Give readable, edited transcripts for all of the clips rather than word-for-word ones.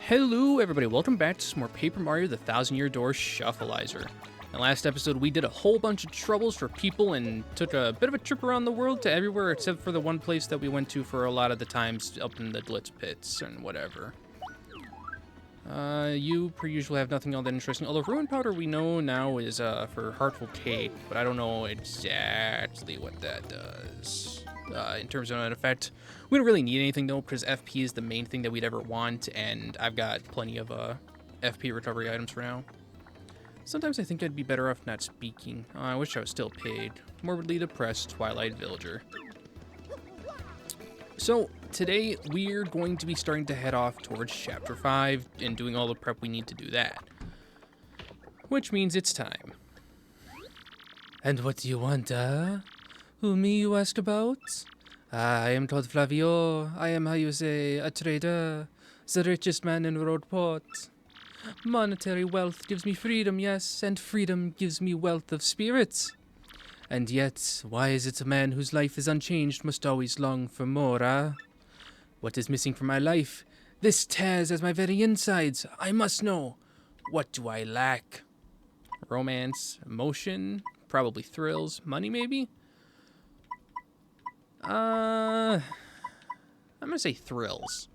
Hello everybody, welcome back to some more Paper Mario the Thousand Year Door Shufflizer. In the last episode we did a whole bunch of troubles for people and took a bit of a trip around the world to everywhere except for the one place that we went to for a lot of the times up in the Glitz Pits and whatever. You per usual have nothing all that interesting, although Ruin Powder we know now is for Heartful Cake, but I don't know exactly what that does. In terms of an effect, we don't really need anything though, because FP is the main thing that we'd ever want, and I've got plenty of FP recovery items for now. Sometimes I think I'd be better off not speaking. I wish I was still paid. Morbidly depressed Twilight Villager. So today we're going to be starting to head off towards Chapter 5 and doing all the prep we need to do that. Which means it's time. And what do you want, Who, me, you ask about? I am Todd Flavio. I am, how you say, a trader. The richest man in Roadport. Monetary wealth gives me freedom, yes, and freedom gives me wealth of spirits. And yet, why is it a man whose life is unchanged must always long for more, What is missing from my life? This tears at my very insides. I must know. What do I lack? Romance, emotion, probably thrills, money maybe? I'm gonna say thrills.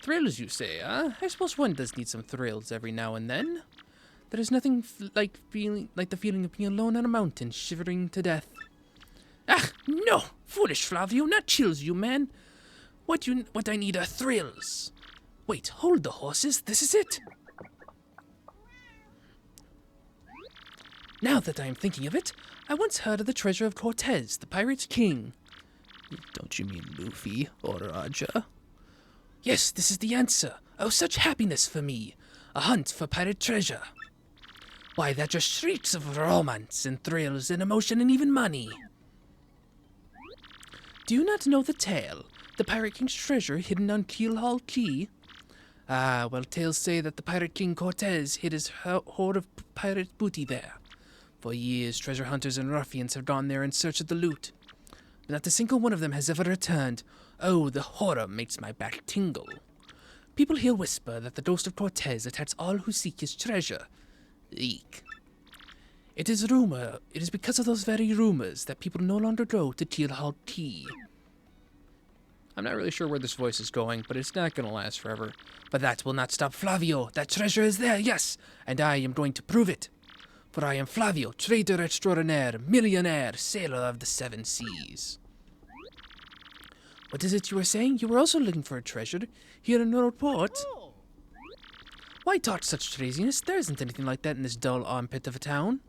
Thrills, you say, I suppose one does need some thrills every now and then. There is nothing like the feeling of being alone on a mountain, shivering to death. Ah, no! Foolish Flavio, not chills, you man. What I need are thrills. Wait, hold the horses, this is it. Now that I am thinking of it, I once heard of the treasure of Cortez, the pirate king. Don't you mean Luffy or Raja? Yes, this is the answer. Oh, such happiness for me. A hunt for pirate treasure. Why, that just shrieks of romance and thrills and emotion and even money. Do you not know the tale? The Pirate King's treasure hidden on Keel Hall Key? Ah, well, tales say that the Pirate King Cortez hid his hoard of pirate booty there. For years, treasure hunters and ruffians have gone there in search of the loot. But not a single one of them has ever returned. Oh, the horror makes my back tingle. People here whisper that the ghost of Cortez attacks all who seek his treasure. Eek. It is because of those very rumors that people no longer go to Keel Hall Key. I'm not really sure where this voice is going, but it's not going to last forever. But that will not stop Flavio. That treasure is there, yes, and I am going to prove it. For I am Flavio, trader extraordinaire, millionaire, sailor of the seven seas. What is it you were saying? You were also looking for a treasure here in Roadport? Why talk such craziness? There isn't anything like that in this dull armpit of a town.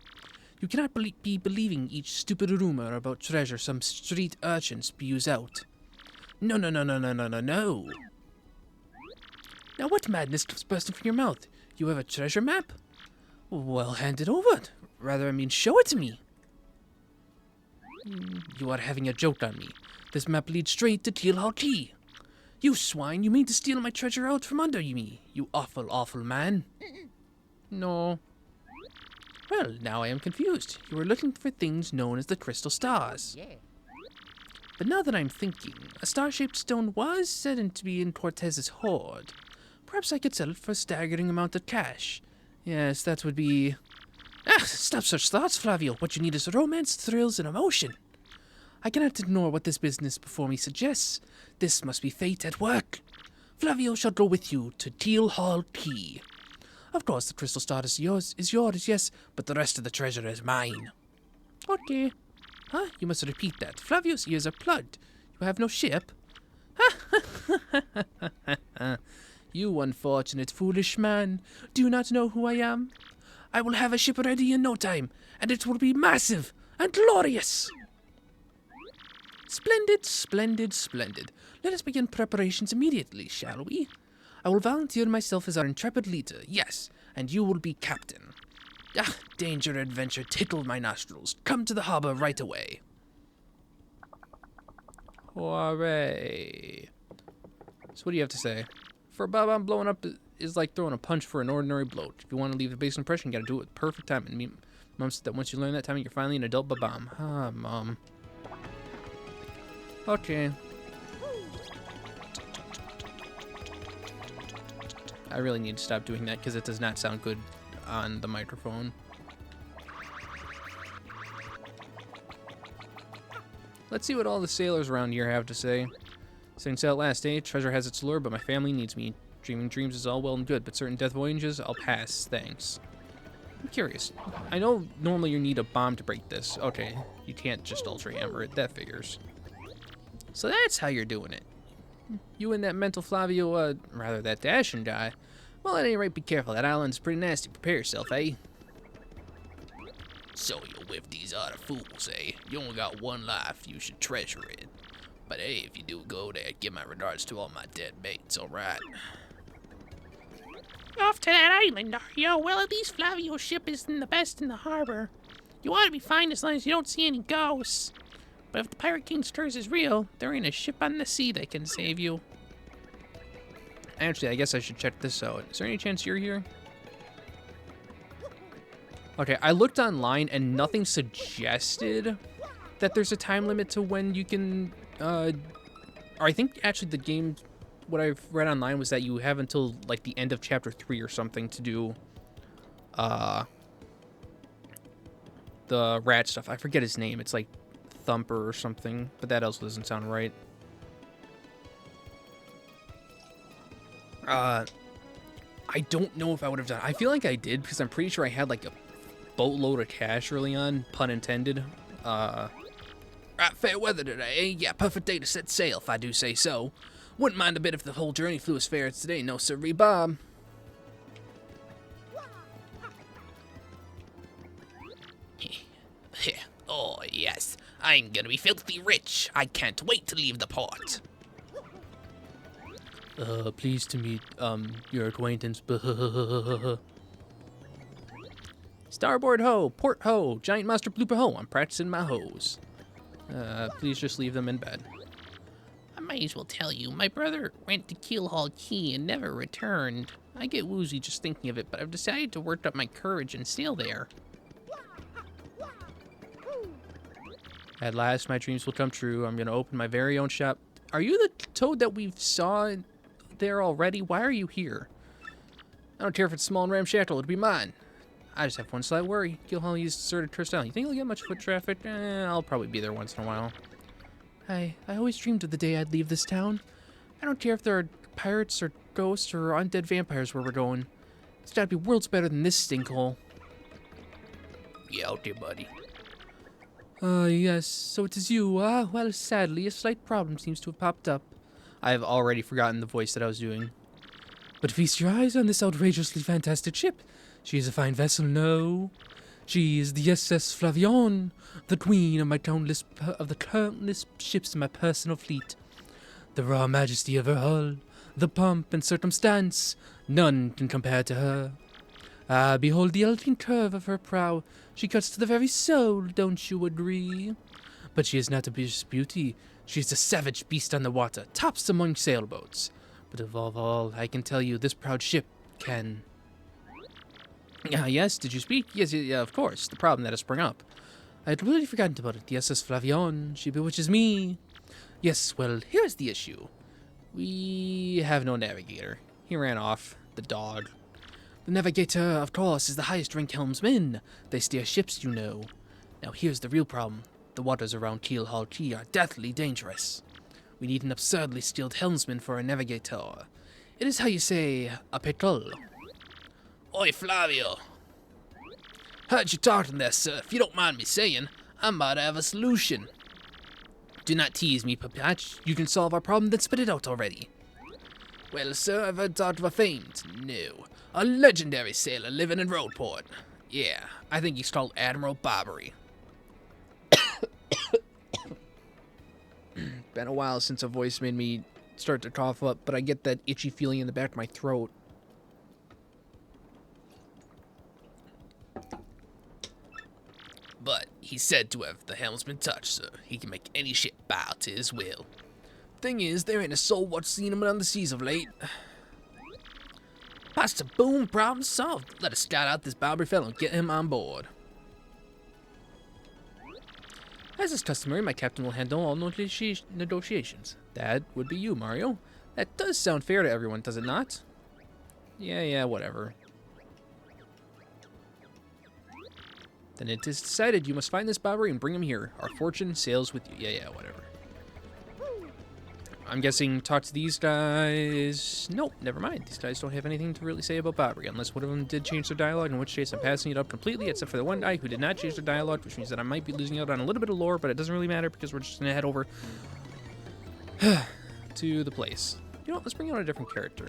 You cannot be believing each stupid rumor about treasure some street urchin spews out. No. Now what madness comes bursting from your mouth? You have a treasure map? Well, hand it over. Show it to me. You are having a joke on me. This map leads straight to Keel Hall Key. You swine, you mean to steal my treasure out from under me, you awful, awful man. No. Well, now I am confused. You were looking for things known as the crystal stars. Yeah. But now that I'm thinking, a star-shaped stone was said to be in Cortez's hoard. Perhaps I could sell it for a staggering amount of cash. Yes, that would be... Ah, stop such thoughts, Flavio. What you need is romance, thrills, and emotion. I cannot ignore what this business before me suggests. This must be fate at work. Flavio shall go with you to Keel Hall Key. Of course, the crystal star is yours, yes, but the rest of the treasure is mine. Okay. Huh? You must repeat that. Flavio's ears are plugged. You have no ship? You unfortunate, foolish man. Do you not know who I am? I will have a ship ready in no time, and it will be massive and glorious. Splendid, splendid, splendid. Let us begin preparations immediately, shall we? I will volunteer myself as our intrepid leader, yes, and you will be captain. Ah, danger, adventure, tickle my nostrils. Come to the harbor right away. Hooray. So what do you have to say? For a bob-omb, blowing up is like throwing a punch for an ordinary bloke. If you want to leave a base impression, you gotta do it with perfect time. And Mom said that once you learn that timing, you're finally an adult bob-omb. Ah, Mom. Okay. I really need to stop doing that because it does not sound good on the microphone. Let's see what all the sailors around here have to say. Since that last day, treasure has its lure, but my family needs me. Dreaming dreams is all well and good, but certain death voyages, I'll pass. Thanks. I'm curious. I know normally you need a bomb to break this. Okay, you can't just ultra hammer it. That figures. So that's how you're doing it. You and that mental Flavio, rather that dashing guy. Well, at any rate, be careful. That island's pretty nasty. Prepare yourself, eh? So you're with these other fools, eh? You only got one life. You should treasure it. But hey, if you do go there, give my regards to all my dead mates, alright? Off to that island, are you? Well, at least Flavio's ship isn't the best in the harbor. You ought to be fine as long as you don't see any ghosts. But if the Pirate King's curse is real, there ain't a ship on the sea that can save you. Actually, I guess I should check this out. Is there any chance you're here? Okay, I looked online and nothing suggested that there's a time limit to when you can, or I think actually the game, what I've read online was that you have until like the end of chapter 3 or something to do, the rat stuff. I forget his name. It's like Thumper or something, but that also doesn't sound right. I don't know if I would have done. I feel like I did because I'm pretty sure I had like a boatload of cash early on, pun intended. Right, fair weather today, eh? Yeah, perfect day to set sail, if I do say so. Wouldn't mind a bit if the whole journey flew as fair as today, no sirree, Bob. Oh, yes. I'm gonna be filthy rich. I can't wait to leave the port. Pleased to meet, your acquaintance. Starboard ho, port ho, giant monster blooper ho, I'm practicing my hoes. Please just leave them in bed. I might as well tell you, my brother went to Keelhaul Key and never returned. I get woozy just thinking of it, but I've decided to work up my courage and sail there. At last, my dreams will come true. I'm gonna open my very own shop. Are you the toad that we've saw there already? Why are you here? I don't care if it's small and ramshackle, it'll be mine. I just have one slight worry. Keelhaul used deserted Trist Island. You think he'll get much foot traffic? I'll probably be there once in a while. I always dreamed of the day I'd leave this town. I don't care if there are pirates or ghosts or undead vampires where we're going. It's gotta be worlds better than this stinkhole. Yeah, okay, buddy. Yes, so it is you. Well, sadly, a slight problem seems to have popped up. I have already forgotten the voice that I was doing. But feast your eyes on this outrageously fantastic ship. She is a fine vessel, no? She is the SS Flavion, the queen of the countless ships in my personal fleet. The raw majesty of her hull, the pomp and circumstance, none can compare to her. Ah, behold the elegant curve of her prow. She cuts to the very soul, don't you agree? But she is not a just beauty. She is a savage beast on the water, tops among sailboats. But above all, I can tell you, this proud ship can... yes, did you speak? Yes, yeah, of course. The problem that has sprung up. I had really forgotten about it. The SS Flavion, she bewitches me. Yes, well, here's the issue. We have no navigator. He ran off. The dog. The navigator, of course, is the highest rank helmsman. They steer ships, you know. Now here's the real problem. The waters around Keelhaul Key are deathly dangerous. We need an absurdly skilled helmsman for a navigator. It is how you say, a pickle. Oi, Flavio. Heard you talking there, sir. If you don't mind me saying, I might have a solution. Do not tease me, Papatch. You can solve our problem, then spit it out already. Well, sir, I've heard talk of a fiend. No. A legendary sailor living in Roadport. Yeah, I think he's called Admiral Bobbery. Been a while since a voice made me start to cough up, but I get that itchy feeling in the back of my throat. But he's said to have the helmsman touch, sir. He can make any ship bow to his will. Thing is, there ain't a soul what's seen him on the seas of late. Pasta boom, problem solved. Let us scout out this Bobbery fellow and get him on board. As is customary, my captain will handle all negotiations. That would be you, Mario. That does sound fair to everyone, does it not? Yeah, whatever. Then it is decided you must find this Bobbery and bring him here. Our fortune sails with you. Yeah, whatever. I'm guessing talk to these guys. Nope, never mind. These guys don't have anything to really say about Bobbery, unless one of them did change their dialogue, in which case I'm passing it up completely, except for the one guy who did not change their dialogue, which means that I might be losing out on a little bit of lore, but it doesn't really matter because we're just going to head over to the place. You know what? Let's bring out a different character.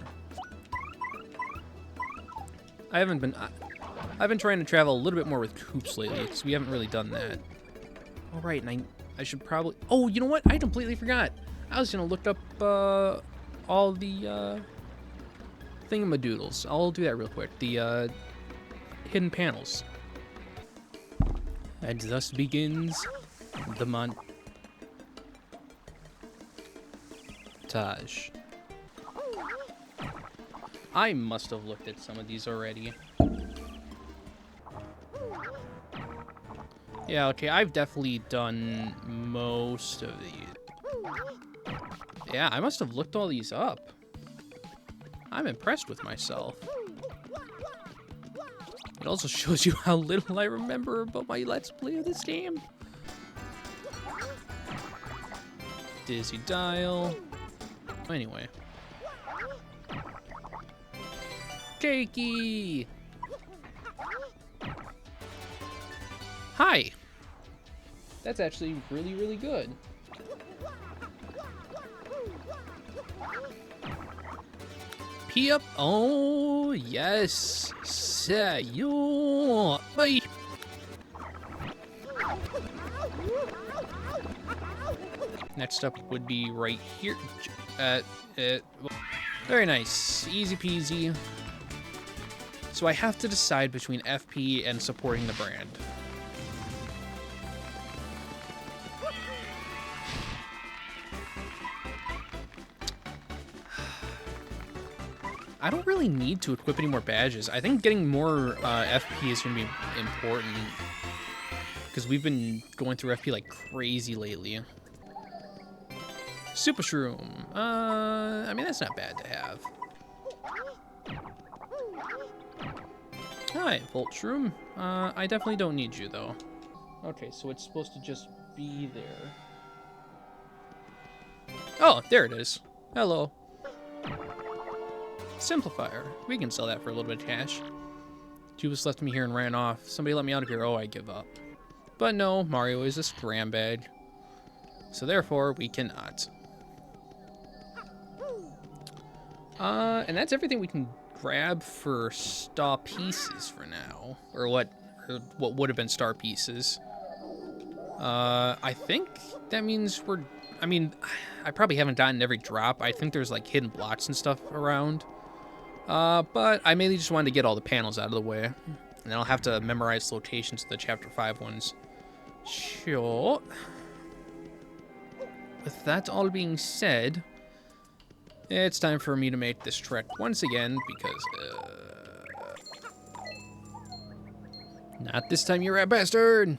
I've been trying to travel a little bit more with Coops lately, because we haven't really done that. All right, and I should probably... Oh, you know what? I completely forgot. I was going to look up all the thingamadoodles. I'll do that real quick. The hidden panels. And thus begins the montage. I must have looked at some of these already. Yeah, okay, I've definitely done most of these. Yeah, I must have looked all these up. I'm impressed with myself. It also shows you how little I remember about my Let's Play of this game. Dizzy Dial. Anyway. Jakey! Hi! That's actually really, really good. P up. Oh, yes. Say you. Bye. Next up would be right here. Very nice. Easy peasy. So I have to decide between FP and supporting the brand. I don't really need to equip any more badges. I think getting more FP is going to be important because we've been going through FP like crazy lately. Super Shroom. I mean, that's not bad to have. Hi, Volt Shroom. I definitely don't need you, though. Okay, so it's supposed to just be there. Oh, there it is. Hello. Simplifier. We can sell that for a little bit of cash. Jubas left me here and ran off. Somebody let me out of here. Oh, I give up. But no, Mario is a scram bag. So therefore, we cannot. And that's everything we can grab for star pieces for now. Or what would have been star pieces. I think that means we're... I mean, I probably haven't gotten every drop. I think there's like hidden blocks and stuff around. But I mainly just wanted to get all the panels out of the way. And then I'll have to memorize locations of the Chapter 5 ones. Sure. With that all being said, it's time for me to make this trek once again, because, not this time, you rat bastard!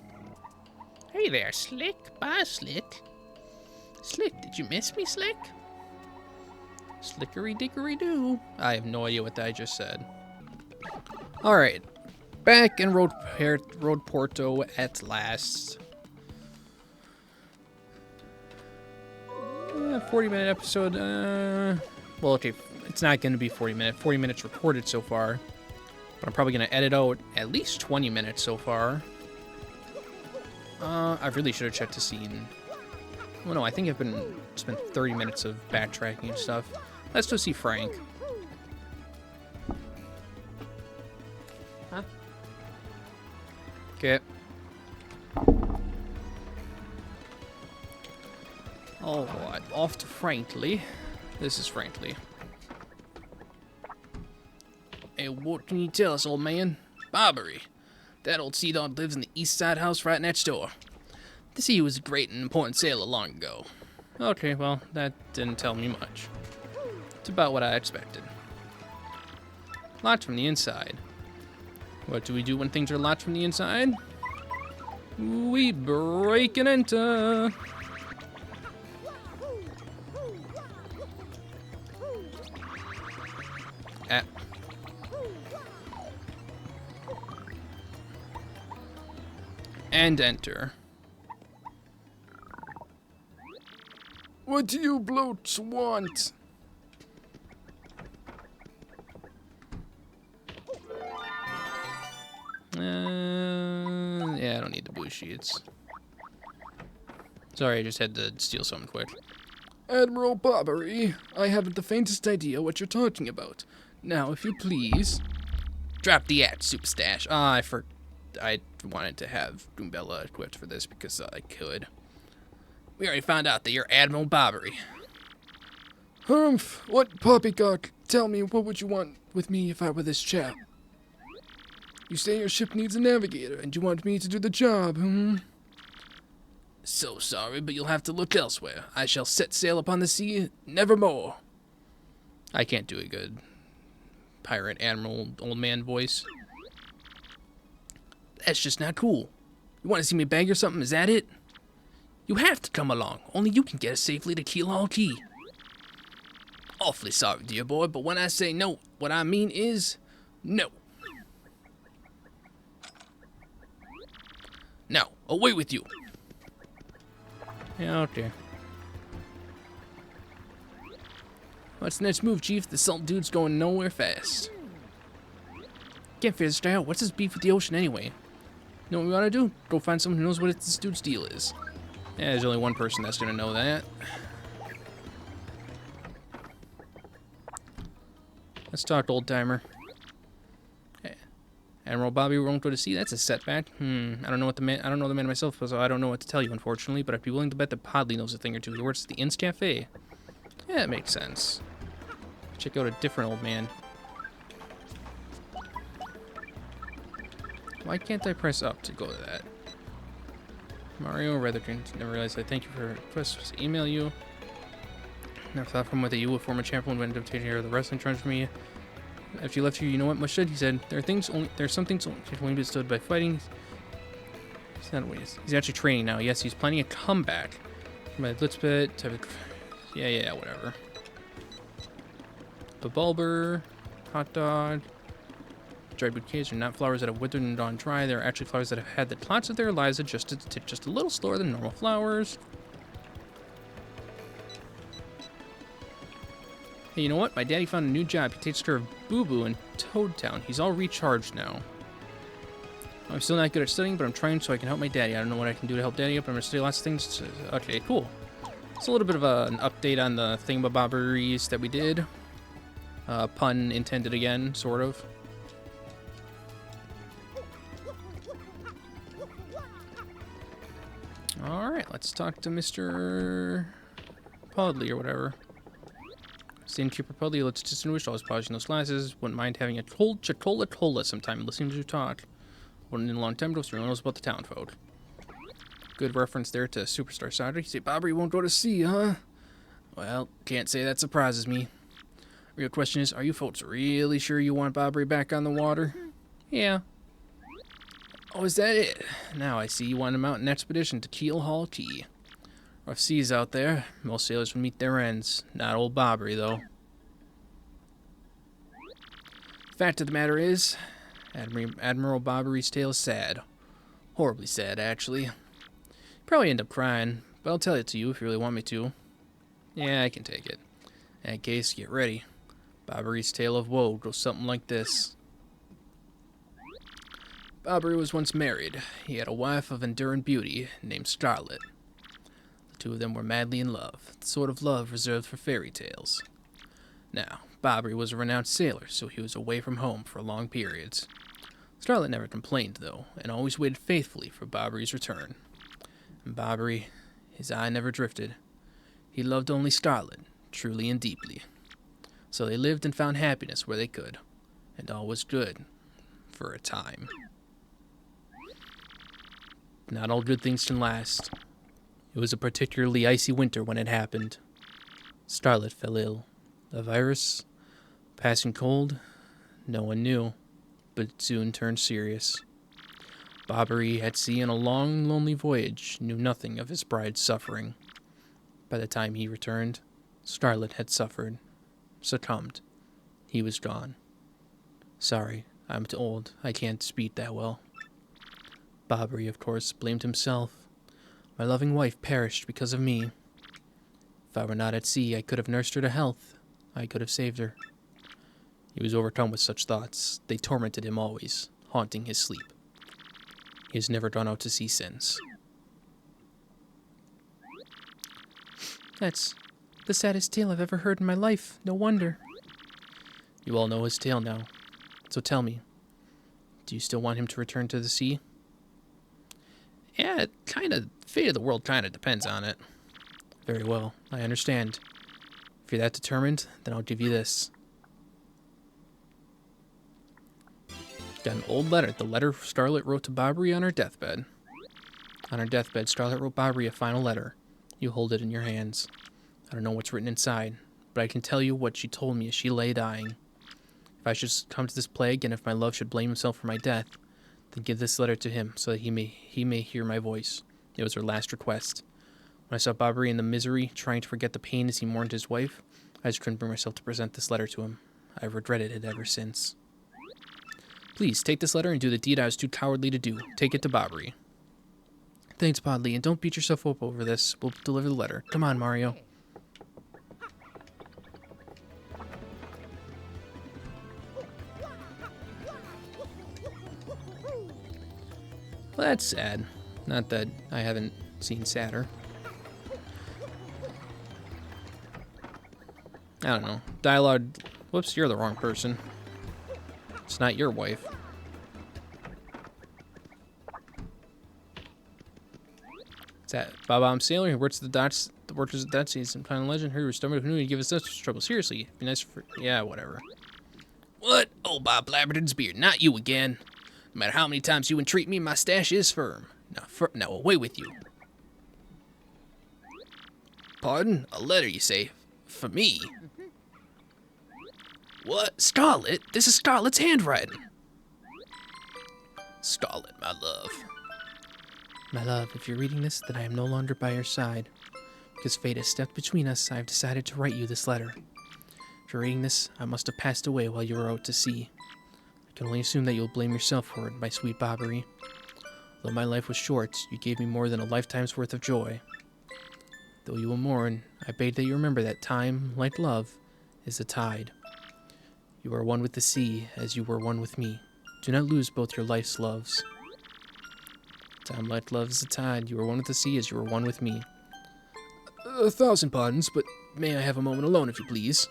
Hey there, Slick. Bye, Slick. Slick, did you miss me, Slick? Slickery-dickery-doo. I have no idea what I just said. Alright. Back in Road Porto at last. 40-minute episode. Well, okay. It's not going to be 40 minutes. 40 minutes recorded so far. But I'm probably going to edit out at least 20 minutes so far. I really should have checked the scene. Well, no, I think I've spent 30 minutes of backtracking and stuff. Let's go see Frank. Huh? Okay. Alright, off to Frankly. This is Frankly. Hey, what can you tell us, old man? Bobbery. That old sea dog lives in the east side house right next door. The sea was a great and important sailor long ago. Okay, well, that didn't tell me much. It's about what I expected. Locked from the inside. What do we do when things are locked from the inside? We break and enter. And enter. What do you blokes want? Yeah, I don't need the blue sheets. Sorry, I just had to steal something quick. Admiral Bobbery, I haven't the faintest idea what you're talking about. Now, if you please... Drop the act, Superstash. I wanted to have Doombella equipped for this because I could. We already found out that you're Admiral Bobbery. Humph, what poppycock? Tell me, what would you want with me if I were this chap? You say your ship needs a navigator, and you want me to do the job, So sorry, but you'll have to look elsewhere. I shall set sail upon the sea, nevermore. I can't do a good pirate admiral old man voice. That's just not cool. You want to see me beg or something, is that it? You have to come along. Only you can get us safely to Keelhaul Key. Awfully sorry, dear boy, but when I say no, what I mean is no. Now, away with you. Yeah, okay. What's the next move, Chief? The salt dude's going nowhere fast. Can't figure this guy out. What's his beef with the ocean anyway? You know what we ought to do? Go find someone who knows what this dude's deal is. Yeah, there's only one person that's gonna know that. Let's talk, old timer. Hey, Admiral Bobby won't go to sea. That's a setback. I don't know the man myself, so I don't know what to tell you, unfortunately. But I'd be willing to bet that Podley knows a thing or two. He works at the Inn's Cafe. Yeah, it makes sense. Check out a different old man. Why can't I press up to go to that? Mario, rather never realized I thank you for requests to email you. Never thought from what you, a former champion, would end up taking care of the wrestling charge for me. After you left here, you know what much should, he said. There are some things only be stood by fighting. He's actually training now. Yes, he's planning a comeback. My Blitzbit, yeah, whatever. Babulber, hot dog. Dried bouquets are not flowers that have withered and gone dry. They're actually flowers that have had the plots of their lives adjusted to just a little slower than normal flowers. Hey, you know what? My daddy found a new job. He takes care of Boo Boo in Toad Town. He's all recharged now. I'm still not good at studying, but I'm trying so I can help my daddy. I don't know what I can do to help daddy up. I'm going to study lots of things. Okay, cool. It's a little bit of an update on the thingamabobberies that we did. Pun intended again, sort of. Alright, let's talk to Mr. Podley or whatever. Innkeeper Podley looks distinguished, always polishing those glasses. Wouldn't mind having a cold Chatola sometime and listening to you talk. Wasn't in a long time ago, so he knows about the town folk. Good reference there to Superstar Saturday. You say Bobbery won't go to sea, huh? Well, can't say that surprises me. Real question is, are you folks really sure you want Bobbery back on the water? Yeah. Oh, is that it? Now I see you want a mountain expedition to Keelhaul Key. Rough seas out there. Most sailors would meet their ends. Not old Bobbery, though. Fact of the matter is, Admiral Bobbery's tale is sad. Horribly sad, actually. Probably end up crying, but I'll tell it to you if you really want me to. Yeah, I can take it. In that case, get ready. Bobbery's tale of woe goes something like this. Bobbery was once married. He had a wife of enduring beauty named Scarlette. The two of them were madly in love, the sort of love reserved for fairy tales. Now, Bobbery was a renowned sailor, so he was away from home for long periods. Scarlette never complained, though, and always waited faithfully for Bobbery's return. And Bobbery, his eye never drifted. He loved only Scarlette, truly and deeply. So they lived and found happiness where they could, and all was good, for a time. Not all good things can last. It was a particularly icy winter when it happened. Scarlette fell ill. A virus? Passing cold? No one knew, but it soon turned serious. Bobbery, at sea on a long, lonely voyage, knew nothing of his bride's suffering. By the time he returned, Scarlette had succumbed. He was gone. Sorry, I'm too old. I can't speak that well. Bobbery, of course, blamed himself. My loving wife perished because of me. If I were not at sea, I could have nursed her to health. I could have saved her. He was overcome with such thoughts. They tormented him always, haunting his sleep. He has never gone out to sea since. That's the saddest tale I've ever heard in my life. No wonder. You all know his tale now. So tell me, do you still want him to return to the sea? Yeah, fate of the world kind of depends on it. Very well, I understand. If you're that determined, then I'll give you this. Got an old letter. The letter Scarlette wrote to Bobbery on her deathbed. On her deathbed, Scarlette wrote Bobbery a final letter. You hold it in your hands. I don't know what's written inside, but I can tell you what she told me as she lay dying. If I should come to this plague, and if my love should blame himself for my death, then give this letter to him, so that he may hear my voice. It was her last request. When I saw Bobbery in the misery, trying to forget the pain as he mourned his wife, I just couldn't bring myself to present this letter to him. I've regretted it ever since. Please, take this letter and do the deed I was too cowardly to do. Take it to Bobbery. Thanks, Podley, and don't beat yourself up over this. We'll deliver the letter. Come on, Mario. Well, that's sad. Not that I haven't seen sadder. I don't know. Dialogue... Whoops, you're the wrong person. It's not your wife. It's that bob-omb sailor who works at the workers at that season. Kind of legend. Heard was stubborn who knew he'd give us this trouble. Seriously, it'd be nice for... Yeah, whatever. What? Oh, Bob Blabberton's beard. Not you again. No matter how many times you entreat me, my stash is firm. Now away with you. Pardon? A letter, you say? For me? What? Scarlette? This is Scarlette's handwriting. Scarlette, my love. My love, if you're reading this, then I am no longer by your side. Because fate has stepped between us, I have decided to write you this letter. If you're reading this, I must have passed away while you were out to sea. I can only assume that you'll blame yourself for it, my sweet Bobbery. Though my life was short, you gave me more than a lifetime's worth of joy. Though you will mourn, I beg that you remember that time, like love, is a tide. You are one with the sea, as you were one with me. Do not lose both your life's loves. Time like love is a tide. You are one with the sea, as you were one with me. 1,000 pardons, but may I have a moment alone, if you please?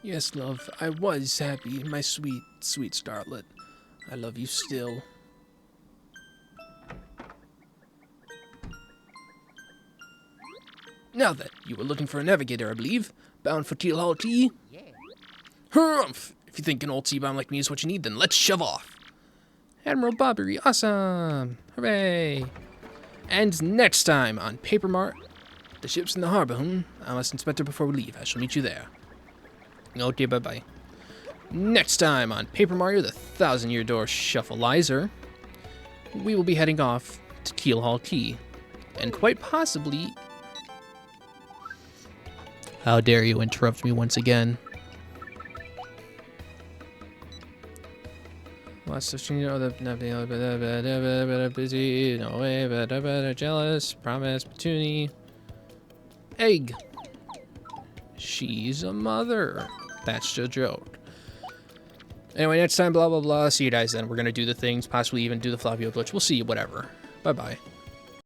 Yes, love, I was happy, my sweet, sweet Scarlette. I love you still. Now then, you were looking for a navigator, I believe. Bound for Teal Hall Tea? Yeah. Humph! If you think an old sea-bomb like me is what you need, then let's shove off. Admiral Bobbery, awesome! Hooray! And next time on Paper Mart, the ship's in the harbor, I must inspect her before we leave. I shall meet you there. Okay, bye-bye. Next time on Paper Mario, the 1,000-Year Door Shufflizer, we will be heading off to Teal Hall Tea. And quite possibly... How dare you interrupt me once again? Lots of busy, no way, jealous, promise, petuni. Egg. She's a mother. That's a joke. Anyway, next time, blah, blah, blah. See you guys then. We're going to do the things, possibly even do the Flavio glitch. We'll see you, whatever. Bye-bye.